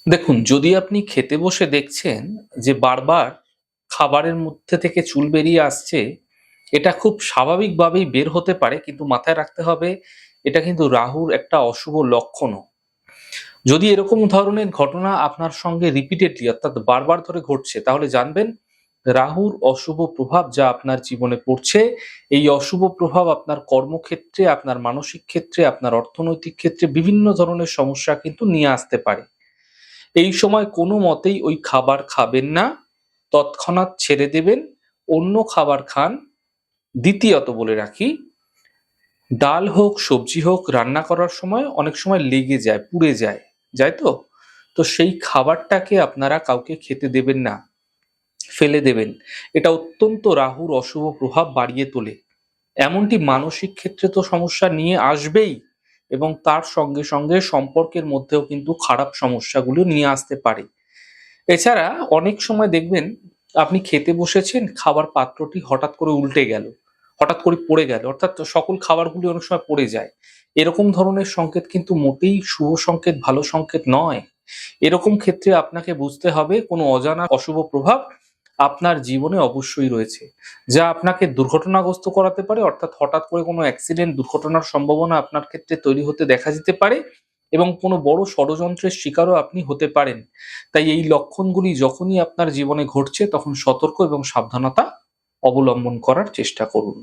দেখুন, যদি আপনি খেতে বসে দেখছেন যে বারবার খাবারের মধ্যে থেকে চুল বেরিয়ে আসছে, এটা খুব স্বাভাবিকভাবেই বের হতে পারে। কিন্তু মাথায় রাখতে হবে এটা কিন্তু রাহুর একটা অশুভ লক্ষণও। যদি এরকম ধরনের ঘটনা আপনার সঙ্গে রিপিটেডলি অর্থাৎ বারবার ধরে ঘটছে তাহলে জানবেন রাহুর অশুভ প্রভাব যা আপনার জীবনে পড়ছে, এই অশুভ প্রভাব আপনার কর্মক্ষেত্রে, আপনার মানসিক ক্ষেত্রে, আপনার অর্থনৈতিক ক্ষেত্রে বিভিন্ন ধরনের সমস্যা কিন্তু নিয়ে আসতে পারে। এই সময় কোনো মতেই ওই খাবার খাবেন না। তৎক্ষণাৎ ছেড়ে দেবেন। অন্য খাবার খান। দ্বিতীয়ত বলে রাখি, ডাল হোক, সবজি হোক রান্না করার সময় অনেক সময় লেগে যায়, পুড়ে যায়। যায় তো? তো সেই খাবারটাকে আপনারা কাউকে খেতে দেবেন না। ফেলে দেবেন। এটা অত্যন্ত রাহুর অশুভ প্রভাব বাড়িয়ে তোলে। এমনটি মানসিক ক্ষেত্রে তো সমস্যা নিয়ে আসবেই এবং তার সঙ্গে সম্পর্কের মধ্যেও কিন্তু খারাপ সমস্যাগুলো নিয়ে আসতে পারে। এছাড়া অনেক সময় দেখবেন আপনি খেতে বসেছেন, খাবার পাত্রটি হঠাৎ করে উল্টে গেল। হঠাৎ করে পড়ে গেল। অর্থাৎ সকল খাবারগুলি অনেক সময় পড়ে যায়। এরকম ধরনের সংকেত কিন্তু মোটেই শুভ সংকেত, ভালো সংকেত নয়। এরকম ক্ষেত্রে আপনাকে বুঝতে হবে কোনো অজানা অশুভ প্রভাব আপনার জীবনে অবশ্যই রয়েছে। যা আপনাকে দুর্ঘটনাগ্রস্ত করাতে পারে, অর্থাৎ হঠাৎ করে কোনো অ্যাক্সিডেন্ট, দুর্ঘটনার সম্ভাবনা আপনার ক্ষেত্রে তৈরি হতে দেখা যেতে পারে এবং কোনো বড় ষড়যন্ত্রের শিকারও আপনি হতে পারেন। তাই এই লক্ষণগুলি যখনই আপনার জীবনে ঘটছে তখন সতর্ক এবং সাবধানতা অবলম্বন করার চেষ্টা করুন।